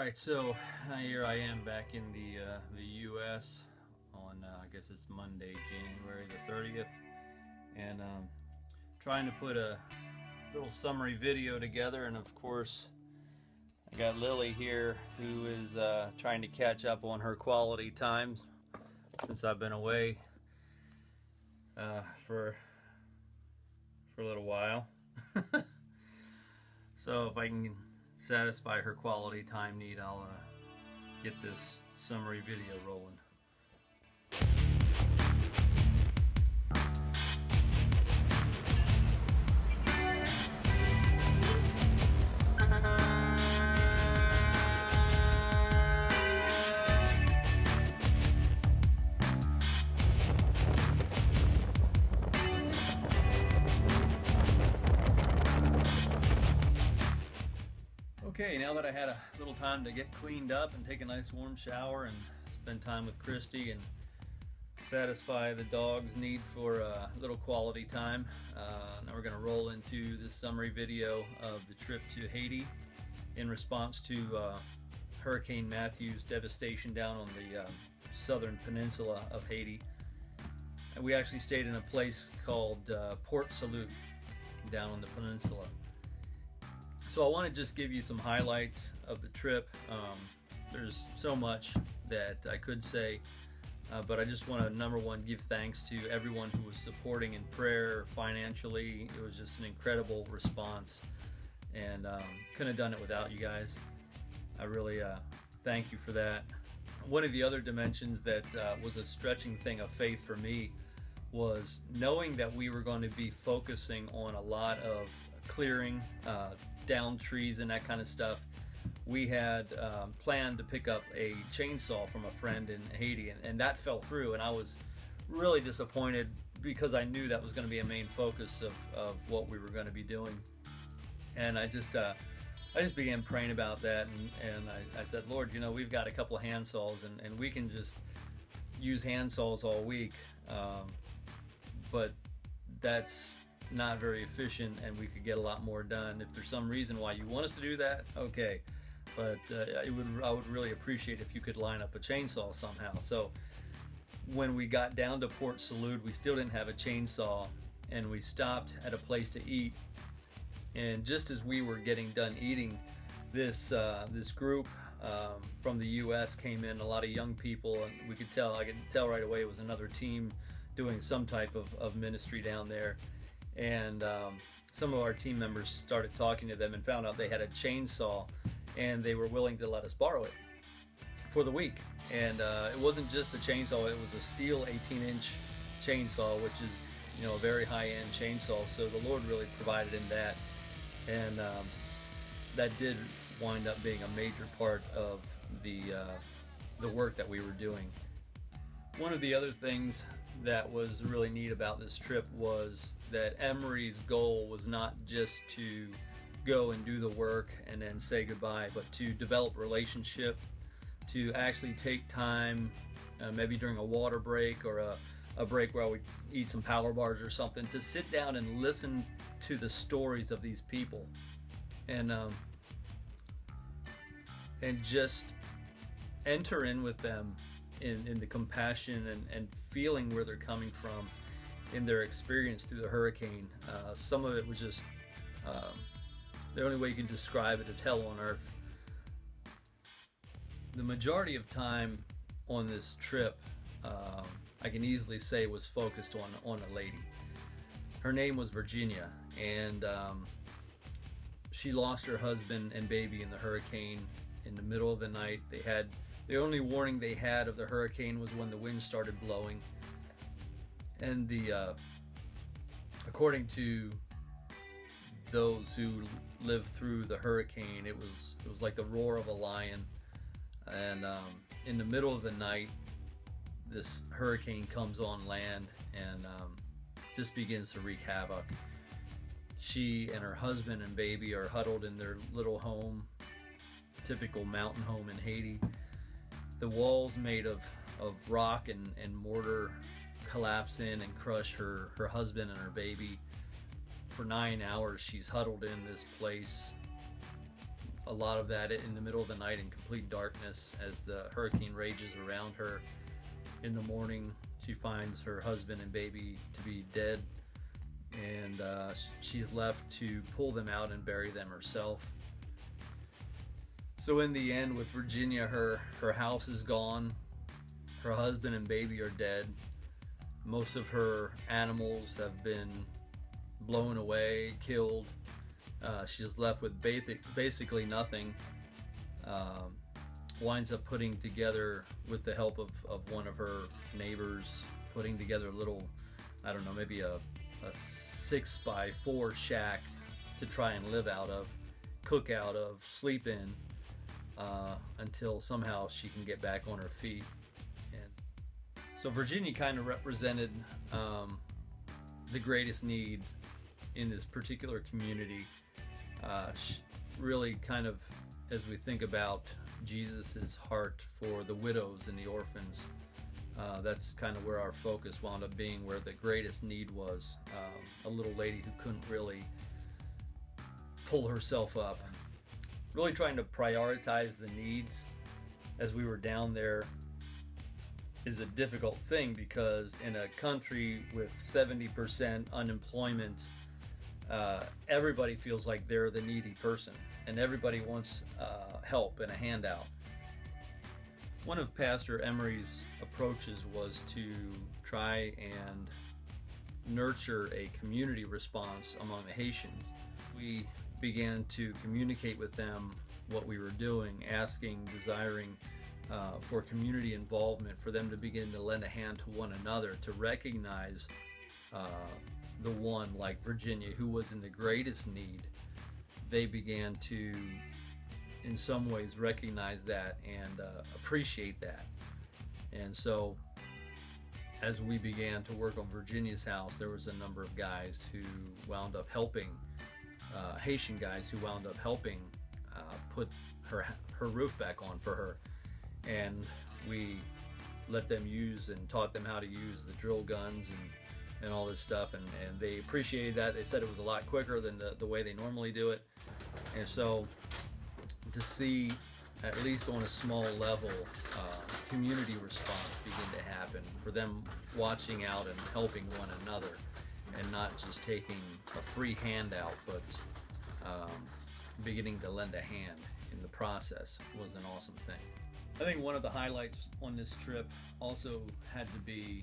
Alright, so here I am back in the U.S. on, I guess it's Monday, January the 30th, and trying to put a little summary video together. And of course, I got Lily here, who is trying to catch up on her quality times since I've been away for a little while. So if I can satisfy her quality time need, I'll get this summary video rolling. Okay, now that I had a little time to get cleaned up and take a nice warm shower and spend time with Christy and satisfy the dog's need for a little quality time, now we're going to roll into this summary video of the trip to Haiti in response to Hurricane Matthew's devastation down on the southern peninsula of Haiti. And we actually stayed in a place called Port Salut down on the peninsula. So I want to just give you some highlights of the trip. There's so much that I could say, but I just want to, number one, give thanks to everyone who was supporting in prayer, financially. It was just an incredible response, and couldn't have done it without you guys. I really thank you for that. One of the other dimensions that was a stretching thing of faith for me was knowing that we were going to be focusing on a lot of clearing down trees and that kind of stuff. We had planned to pick up a chainsaw from a friend in Haiti, and that fell through, and I was really disappointed because I knew that was going to be a main focus of what we were going to be doing. And I just began praying about that, and I said, Lord, you know, we've got a couple of hand saws, and we can just use hand saws all week, but that's not very efficient, and we could get a lot more done. If there's some reason why you want us to do that, okay, but I would really appreciate if you could line up a chainsaw somehow. So when we got down to Port Salut, we still didn't have a chainsaw, and we stopped at a place to eat. And just as we were getting done eating, this group from the U.S. came in, a lot of young people, and I could tell right away it was another team doing some type of ministry down there. And some of our team members started talking to them and found out they had a chainsaw, and they were willing to let us borrow it for the week. And it wasn't just a chainsaw, it was a steel 18-inch chainsaw, which is, you know, a very high-end chainsaw. So the Lord really provided in that, and that did wind up being a major part of the work that we were doing. One of the other things that was really neat about this trip was that Emery's goal was not just to go and do the work and then say goodbye, but to develop relationship, to actually take time, maybe during a water break or a break where we eat some power bars or something, to sit down and listen to the stories of these people, and just enter in with them in the compassion and feeling where they're coming from in their experience through the hurricane. Some of it was just, the only way you can describe it is hell on earth. The majority of time on this trip, I can easily say, was focused on a lady. Her name was Virginia, and she lost her husband and baby in the hurricane in the middle of the night. The only warning they had of the hurricane was when the wind started blowing, and according to those who lived through the hurricane, it was like the roar of a lion. And in the middle of the night, this hurricane comes on land and just begins to wreak havoc. She and her husband and baby are huddled in their little home, typical mountain home in Haiti. The walls made of rock and mortar collapse in and crush her husband and her baby. For 9 hours she's huddled in this place a lot of that in the middle of the night in complete darkness as the hurricane rages around her. In the morning, she finds her husband and baby to be dead, and she's left to pull them out and bury them herself. So in the end, with Virginia, her house is gone, her husband and baby are dead, most of her animals have been blown away, killed. She's left with basically nothing. Winds up putting together, with the help of one of her neighbors, putting together a little, I don't know, maybe a 6x4 shack to try and live out of, cook out of, sleep in, until somehow she can get back on her feet. And so Virginia kind of represented the greatest need in this particular community. Really kind of, as we think about Jesus's heart for the widows and the orphans, that's kind of where our focus wound up being, where the greatest need was. A little lady who couldn't really pull herself up. Really trying to prioritize the needs as we were down there is a difficult thing, because in a country with 70% unemployment, everybody feels like they're the needy person, and everybody wants help and a handout. One of Pastor Emery's approaches was to try and nurture a community response among the Haitians. We began to communicate with them what we were doing, asking, desiring for community involvement, for them to begin to lend a hand to one another, to recognize the one like Virginia who was in the greatest need. They began to, in some ways, recognize that and appreciate that. And so as we began to work on Virginia's house, there was a number of guys who wound up helping, Haitian guys who wound up helping put her roof back on for her. And we let them use and taught them how to use the drill guns and all this stuff, and they appreciated that. They said it was a lot quicker than the way they normally do it. And so to see, at least on a small level, community response begin to happen, for them watching out and helping one another, and not just taking a free handout, but beginning to lend a hand in the process, was an awesome thing. I think one of the highlights on this trip also had to be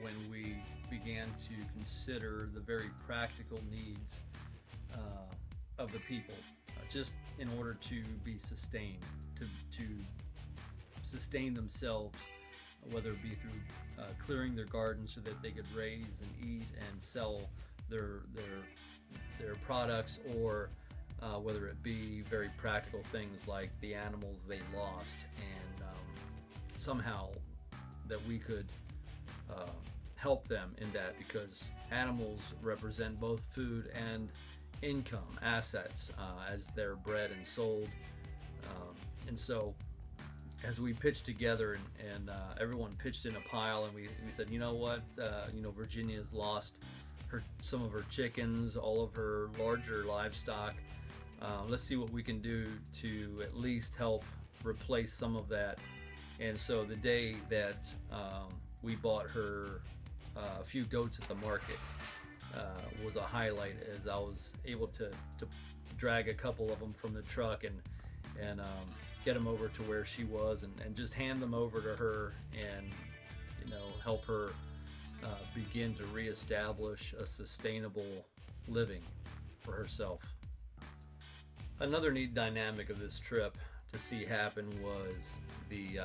when we began to consider the very practical needs of the people, just in order to be sustained, to sustain themselves, whether it be through clearing their gardens so that they could raise and eat and sell their products, or whether it be very practical things like the animals they lost, and somehow that we could help them in that, because animals represent both food and income, assets, as they're bred and sold. And so as we pitched together and everyone pitched in a pile, and we said, you know what, Virginia's lost some of her chickens, all of her larger livestock. Let's see what we can do to at least help replace some of that. And so the day that we bought her a few goats at the market was a highlight, as I was able to drag a couple of them from the truck and get them over to where she was, and just hand them over to her, and help her begin to reestablish a sustainable living for herself. Another neat dynamic of this trip to see happen was the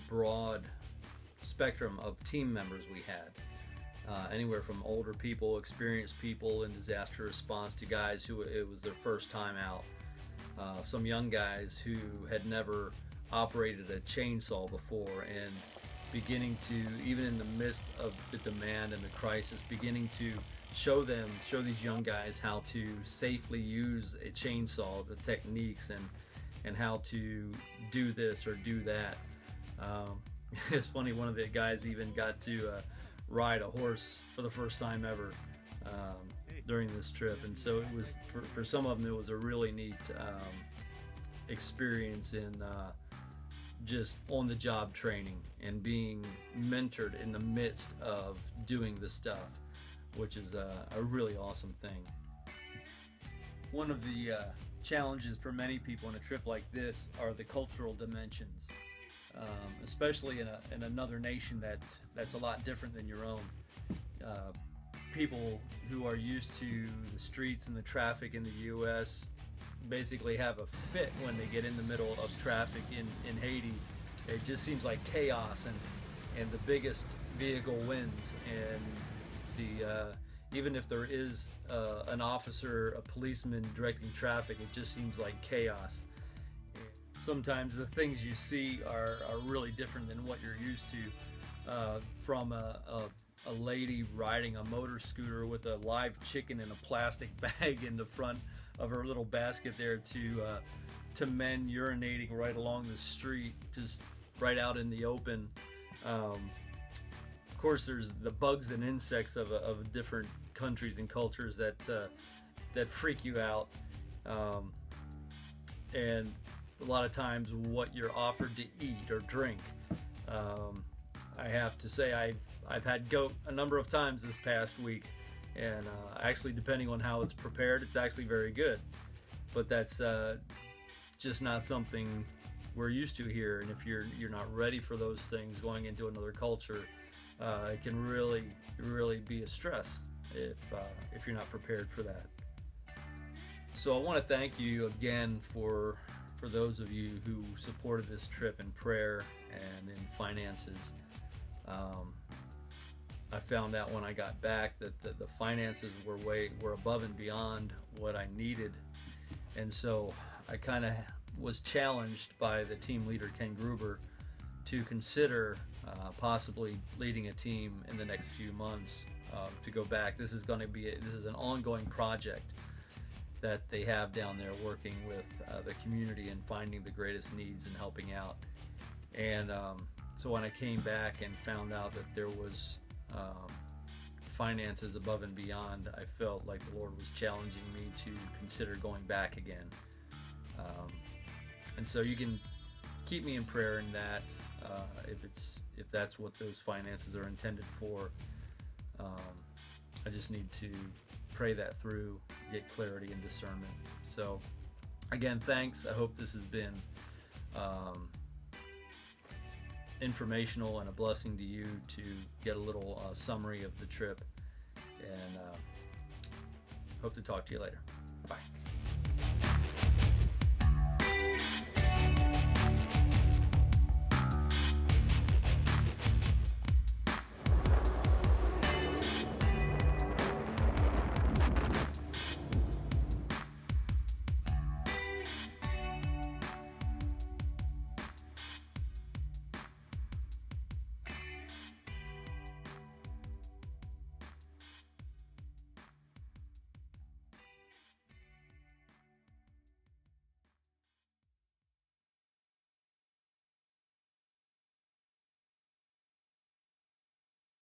broad spectrum of team members we had. Anywhere from older people, experienced people in disaster response, to guys who it was their first time out. Some young guys who had never operated a chainsaw before, and beginning to, even in the midst of the demand and the crisis, beginning to show these young guys how to safely use a chainsaw, the techniques, and how to do this or do that. It's funny, one of the guys even got to ride a horse for the first time ever. during this trip, and so it was for some of them it was a really neat experience in just on-the-job training and being mentored in the midst of doing the stuff, which is a really awesome thing. One of the challenges for many people in a trip like this are the cultural dimensions, especially in another nation that's a lot different than your own. People who are used to the streets and the traffic in the U.S. basically have a fit when they get in the middle of traffic in Haiti. It just seems like chaos, and the biggest vehicle wins, and the even if there is an officer, a policeman directing traffic, it just seems like chaos. Sometimes the things you see are really different than what you're used to, from a lady riding a motor scooter with a live chicken in a plastic bag in the front of her little basket there, to men urinating right along the street, just right out in the open. Of course, there's the bugs and insects of different countries and cultures that freak you out, and a lot of times what you're offered to eat or drink. I have to say I've had goat a number of times this past week, and actually, depending on how it's prepared, it's actually very good. But that's just not something we're used to here, and if you're not ready for those things going into another culture, it can really be a stress if you're not prepared for that. So I want to thank you again for those of you who supported this trip in prayer and in finances. I found out when I got back that the finances were above and beyond what I needed, and so I kind of was challenged by the team leader, Ken Gruber, to consider possibly leading a team in the next few months to go back. This is an ongoing project that they have down there, working with the community and finding the greatest needs and helping out. And so when I came back and found out that there was finances above and beyond, I felt like the Lord was challenging me to consider going back again. And so you can keep me in prayer in that, if that's what those finances are intended for. I just need to pray that through, get clarity and discernment. So again, thanks. I hope this has been informational and a blessing to you to get a little summary of the trip, and hope to talk to you later.